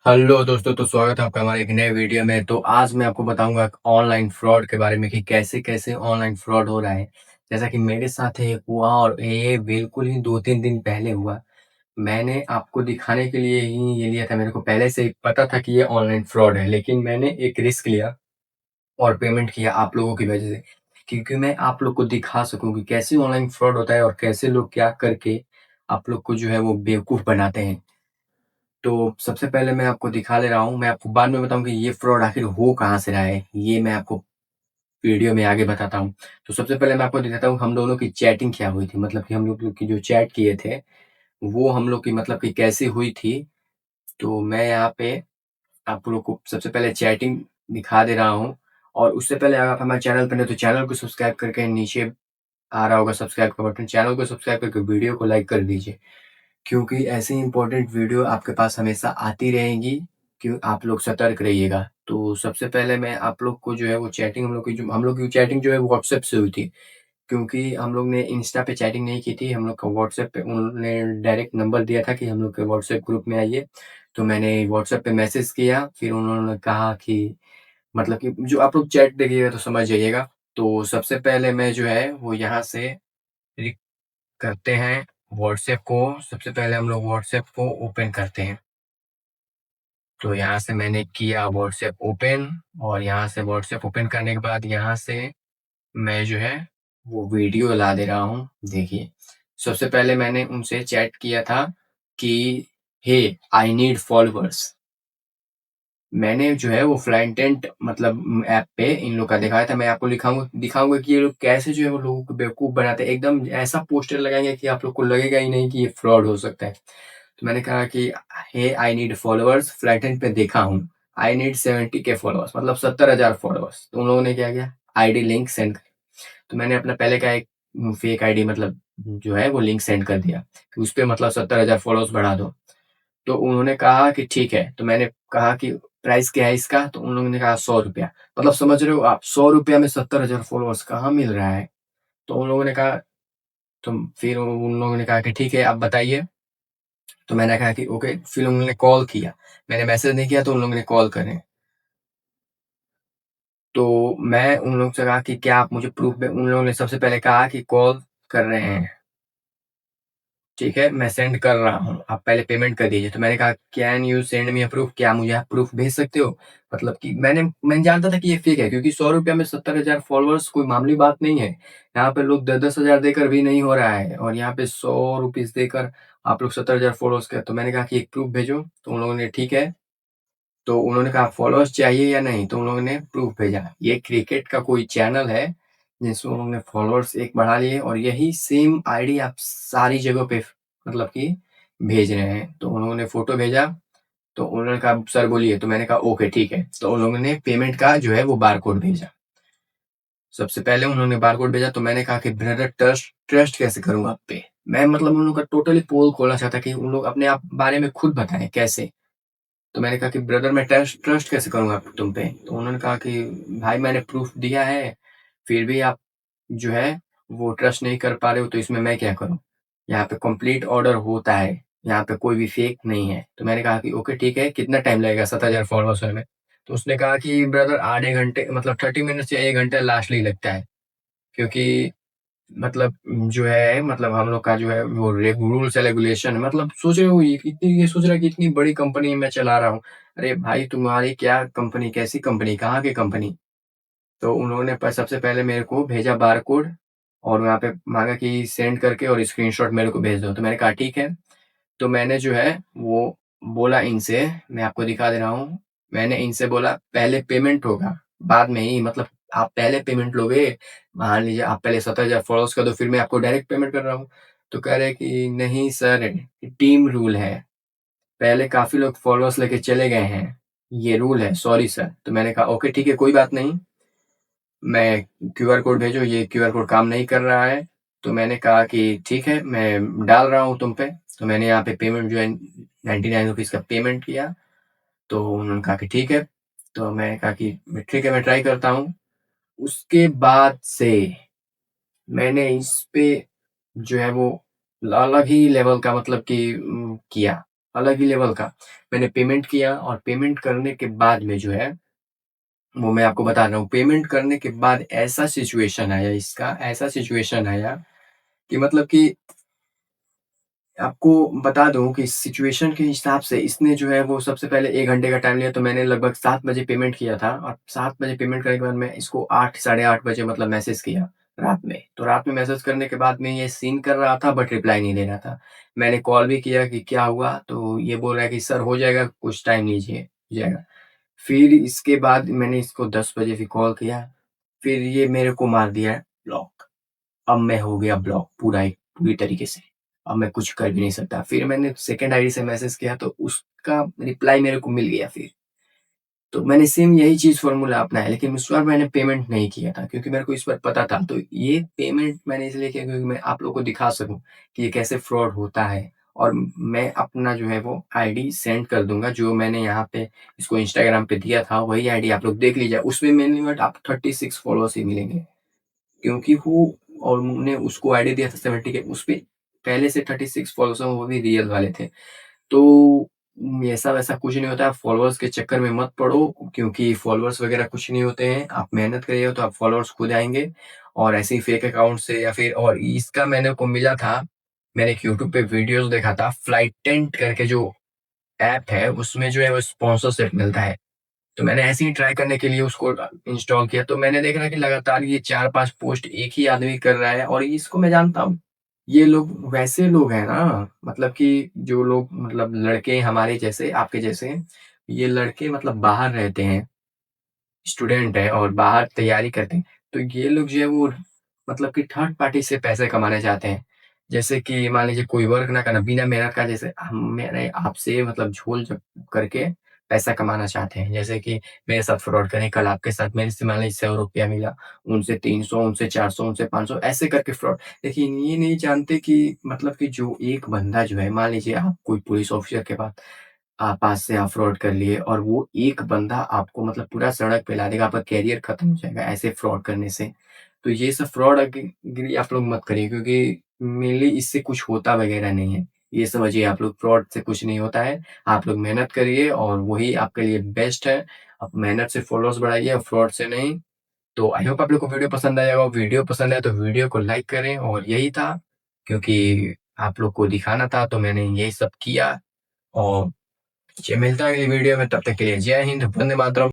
Hello दोस्तों, तो स्वागत है आपका हमारे एक नए वीडियो में। तो आज मैं आपको बताऊंगा ऑनलाइन फ्रॉड के बारे में कि कैसे कैसे ऑनलाइन फ्रॉड हो रहा है। जैसा कि मेरे साथ एक हुआ और ये बिल्कुल ही 2-3 दिन पहले हुआ। मैंने आपको दिखाने के लिए ही ये लिया था। मेरे को पहले से ही पता था कि ये ऑनलाइन फ्रॉड है, लेकिन मैंने एक रिस्क लिया और पेमेंट किया आप लोगों की वजह से, क्योंकि मैं आप लोग को दिखा सकूं कि कैसे ऑनलाइन फ्रॉड होता है और कैसे लोग क्या करके आप लोग को जो है वो बेवकूफ़ बनाते हैं। तो सबसे पहले मैं आपको दिखा ले रहा हूँ, मैं आपको बाद में बताऊँ कि ये फ्रॉड आखिर हो कहाँ से रहा है, ये मैं आपको वीडियो में आगे बताता हूँ। तो सबसे पहले मैं आपको दिखाता हूँ हम दोनों की चैटिंग क्या हुई थी, मतलब कि हम लोग की जो चैट किए थे, वो हम लोग की मतलब कि कैसे हुई थी। तो मैं यहाँ पे आप लोग को सबसे पहले चैटिंग दिखा दे रहा हूँ और उससे पहले अगर आप हमारे चैनल पे नए हो तो चैनल को सब्सक्राइब करके नीचे आ रहा होगा सब्सक्राइब का बटन, चैनल को सब्सक्राइब करके वीडियो को लाइक कर दीजिए। क्योंकि ऐसी इम्पोर्टेंट वीडियो आपके पास हमेशा आती रहेंगी, क्यों आप लोग सतर्क रहिएगा। तो सबसे पहले मैं आप लोग को जो है वो चैटिंग हम लोग की चैटिंग जो है वो व्हाट्सएप से हुई थी। क्योंकि हम लोग ने इंस्टा पे चैटिंग नहीं की थी, हम लोग का व्हाट्सएप पे उन्होंने डायरेक्ट नंबर दिया था कि हम लोग के व्हाट्सएप ग्रुप में आइए। तो मैंने व्हाट्सएप पे मैसेज किया, फिर उन्होंने कहा कि मतलब कि जो आप लोग चैट देखिएगा तो समझ जाइएगा। तो सबसे पहले मैं जो है वो यहाँ से रि करते हैं व्हाट्सएप को। सबसे पहले हम लोग व्हाट्सएप को ओपन करते हैं। तो यहाँ से मैंने किया व्हाट्सएप ओपन और यहाँ से व्हाट्सएप ओपन करने के बाद यहाँ से मैं जो है वो वीडियो ला दे रहा हूँ। देखिए, सबसे पहले मैंने उनसे चैट किया था कि हे आई नीड फॉलोवर्स। मैंने जो है वो फ्लाइंटेंट मतलब ऐप पे इन लोग का दिखाया था। मैं आपको दिखाऊँगा कि ये लोग कैसे जो है वो लोगों को बेवकूफ़ बनाते हैं। एकदम ऐसा पोस्टर लगाएँगे कि आप लोग को लगेगा ही नहीं कि ये फ्रॉड हो सकता है। तो मैंने कहा कि हे आई नीड फॉलोवर्स, फ्लैटेंट पे देखा हूँ। आई नीड 70 के फॉलोवर्स, मतलब 70,000 फॉलोवर्स। तो उन लोगों ने क्या किया, आईडी लिंक सेंड कर। तो मैंने अपना पहले का एक फेक आईडी मतलब जो है वो लिंक सेंड कर दिया कि उसपे मतलब 70,000 फॉलोवर्स बढ़ा दो। तो उन्होंने कहा कि ठीक है। तो मैंने कहा कि प्राइस क्या है इसका? तो उन लोगों ने कहा ₹100। मतलब समझ रहे हो आप, ₹100 में 70,000 फॉलोवर्स कहाँ मिल रहा है? तो उन लोगों ने कहा, तो फिर उन लोगों ने कहा कि ठीक है आप बताइए। तो मैंने कहा कि ओके, फिर उन्होंने कॉल किया। मैंने मैसेज नहीं किया तो उन लोगों ने कॉल करे। तो मैं उन लोगों से कहा कि क्या आप मुझे प्रूफ़ में, उन लोगों ने सबसे पहले कहा कि कॉल कर रहे हैं। ठीक है, मैं सेंड कर रहा हूँ, आप पहले पेमेंट कर दीजिए। तो मैंने कहा can you send me a proof? क्या मुझे आप प्रूफ भेज सकते हो? मतलब कि मैंने जानता था कि ये फेक है, क्योंकि ₹100 में 70,000 फॉलोअर्स कोई मामूली बात नहीं है। यहाँ पे लोग 10-10 हज़ार देकर भी नहीं हो रहा है और यहाँ पे ₹100 देकर आप लोग 70,000 फॉलोअर्स का। तो मैंने कहा कि एक प्रूफ भेजो। तो उन लोगों ने ठीक है। तो उन्होंने कहा फॉलोअर्स चाहिए या नहीं? तो उन लोगों ने प्रूफ भेजा। ये क्रिकेट का कोई चैनल है, जिसमें उन्होंने फॉलोअर्स एक बढ़ा लिए और यही सेम आईडी आप सारी जगह पे मतलब कि भेज रहे हैं। तो उन्होंने फ़ोटो भेजा, तो उन्होंने कहा सर बोलिए। तो मैंने कहा ओके ठीक है। तो उन लोगों ने पेमेंट का जो है वो बारकोड भेजा। सबसे पहले उन्होंने बारकोड भेजा, तो मैंने कहा कि ब्रदर ट्रस्ट ट्रस्ट कैसे करूँ आप पे? मैं मतलब उन लोगों का टोटली पोल खोलना चाहता कि उन लोग अपने आप बारे में खुद बताएँ कैसे? तो मैंने कहा कि ब्रदर मैं ट्रस्ट ट्रस्ट कैसे करूँगा तुम पे? तो उन्होंने कहा कि भाई मैंने प्रूफ़ दिया है, फिर भी आप जो है वो ट्रस्ट नहीं कर पा रहे हो, तो इसमें मैं क्या करूँ? यहाँ पे कंप्लीट ऑर्डर होता है, यहाँ पे कोई भी फेक नहीं है। तो मैंने कहा कि ओके ठीक है, कितना टाइम लगेगा 70,000 फॉलोवर्स होने में? तो उसने कहा कि ब्रदर आधे घंटे मतलब 30 मिनट्स या 1 घंटा लास्टली लगता है। क्योंकि मतलब जो है मतलब हम लोग का जो है वो रूल्स एंड रेगुलेशन, मतलब सोच रहे हो ये सोच रहा है कि इतनी बड़ी कंपनी मैं चला रहा हूँ। अरे भाई तुम्हारी क्या कंपनी, कैसी कंपनी, कहाँ की कंपनी? तो उन्होंने सबसे पहले मेरे को भेजा बारकोड और वहाँ पे माँगा कि सेंड करके और स्क्रीनशॉट मेरे को भेज दो। तो मैंने कहा ठीक है। तो मैंने जो है वो बोला इनसे, मैं आपको दिखा दे रहा हूँ। मैंने इनसे बोला पहले पेमेंट होगा, बाद में ही मतलब आप पहले पेमेंट लोगे, मान लीजिए आप पहले 70,000 फॉलोवर्स कर दो, फिर मैं आपको डायरेक्ट पेमेंट कर रहा हूँ। तो कह रहे हैं कि नहीं सर, टीम रूल है, पहले काफ़ी लोग फॉलोवर्स लेके चले गए हैं, ये रूल है, सॉरी सर। तो मैंने कहा ओके ठीक है, कोई बात नहीं, मैं क्यूआर कोड भेजो, ये क्यूआर कोड काम नहीं कर रहा है। तो मैंने कहा कि ठीक है, मैं डाल रहा हूँ तुम पे। तो मैंने यहाँ पे पेमेंट जो है ₹99 का पेमेंट किया। तो उन्होंने कहा कि ठीक है। तो मैं कहा कि ठीक है, मैं ट्राई करता हूँ। उसके बाद से मैंने इस पे जो है वो अलग ही लेवल का मतलब कि किया। अलग ही लेवल का। मैंने पेमेंट किया और पेमेंट करने के बाद में जो है, वो मैं आपको बता रहा हूँ, पेमेंट करने के बाद ऐसा सिचुएशन आया कि मतलब कि आपको बता दूँ कि सिचुएशन के हिसाब से इसने जो है वो सबसे पहले 1 घंटे का टाइम लिया, तो मैंने लगभग 7 बजे पेमेंट किया था और 7 बजे पेमेंट करने के बाद मैं इसको 8 साढ़े 8 बजे मतलब मैसेज किया रात में। तो रात में मैसेज करने के बाद में ये सीन कर रहा था बट रिप्लाई नहीं दे रहा था। मैंने कॉल भी किया कि क्या हुआ? तो ये बोल रहा है कि सर हो जाएगा, कुछ टाइम लीजिए, हो जाएगा। फिर इसके बाद मैंने इसको 10 बजे भी कॉल किया, फिर ये मेरे को मार दिया ब्लॉक। अब मैं हो गया ब्लॉक पूरी तरीके से। अब मैं कुछ कर भी नहीं सकता। फिर मैंने सेकंड आईडी से मैसेज किया तो उसका रिप्लाई मेरे को मिल गया फिर। तो मैंने सेम यही चीज़ फ़ॉर्मूला अपनाया, लेकिन उस बार मैंने पेमेंट नहीं किया था क्योंकि मेरे को इस बार पता था। तो ये पेमेंट मैंने इसलिए किया क्योंकि मैं आप लोगों को दिखा सकूँ कि ये कैसे फ्रॉड होता है, और मैं अपना जो है वो आईडी सेंड कर दूँगा, जो मैंने यहाँ पे इसको इंस्टाग्राम पे दिया था, वही आईडी आप लोग देख लीजिए। उसमें मिनिमम आपको 36 फॉलोअर्स ही मिलेंगे। क्योंकि वो और उन्होंने उसको आईडी दिया था 70 के, उसपे पहले से 36 फॉलोअर्स हैं, वो भी रियल वाले थे। तो ऐसा-वैसा कुछ नहीं होता है, फॉलोअर्स के चक्कर में मत पड़ो क्योंकि फॉलोअर्स वगैरह कुछ नहीं होते हैं। आप मेहनत करिएगा तो आप फॉलोअर्स खुद आएँगे, और ऐसे ही फेक अकाउंट से या फिर, और इसका मैंने को मिला था, मैंने एक यूट्यूब पे वीडियोज़ देखा था, फ्लाइट टेंट करके जो ऐप है, उसमें जो है वो स्पॉन्सरशिप मिलता है। तो मैंने ऐसे ही ट्राई करने के लिए उसको इंस्टॉल किया, तो मैंने देखा कि लगातार ये 4-5 पोस्ट एक ही आदमी कर रहा है और इसको मैं जानता हूँ। ये लोग वैसे लोग हैं ना, मतलब कि जो लोग मतलब लड़के हमारे जैसे, आपके जैसे, ये लड़के मतलब बाहर रहते हैं, स्टूडेंट हैं और बाहर तैयारी करते हैं। तो ये लोग जो है वो मतलब कि थर्ड पार्टी से पैसे कमाना चाहते हैं। जैसे कि मान लीजिए कोई वर्क ना करना, बिना मेहनत का, जैसे हम मैंने आपसे मतलब झोल झ करके पैसा कमाना चाहते हैं। जैसे कि मेरे साथ फ्रॉड करें, कल आपके साथ मेरे से मान लीजिए ₹100 मिला, उनसे 300, उनसे 400, उनसे 500 ऐसे करके फ्रॉड। लेकिन ये नहीं जानते कि मतलब कि जो एक बंदा जो है, मान लीजिए आप कोई पुलिस ऑफिसर के पास पास से आप फ्रॉड कर लिए और वो एक बंदा आपको मतलब पूरा सड़क पे ला देगा, आपका करियर खत्म हो जाएगा ऐसे फ्रॉड करने से। तो ये सब फ्रॉड गिरी आप लोग मत करिए क्योंकि मेनली इससे कुछ होता वगैरह नहीं है। ये समझिए आप लोग, फ्रॉड से कुछ नहीं होता है। आप लोग मेहनत करिए और वही आपके लिए बेस्ट है। आप मेहनत से फॉलोअर्स बढ़ाइए और फ्रॉड से नहीं। तो आई होप आप लोग को वीडियो पसंद आया होगा। वीडियो पसंद आया तो वीडियो को लाइक करें, और यही था क्योंकि आप लोग को दिखाना था तो मैंने यही सब किया। और जी, मिलता है अगली वीडियो में, तब तक के लिए जय हिंद, वंदे मातरम।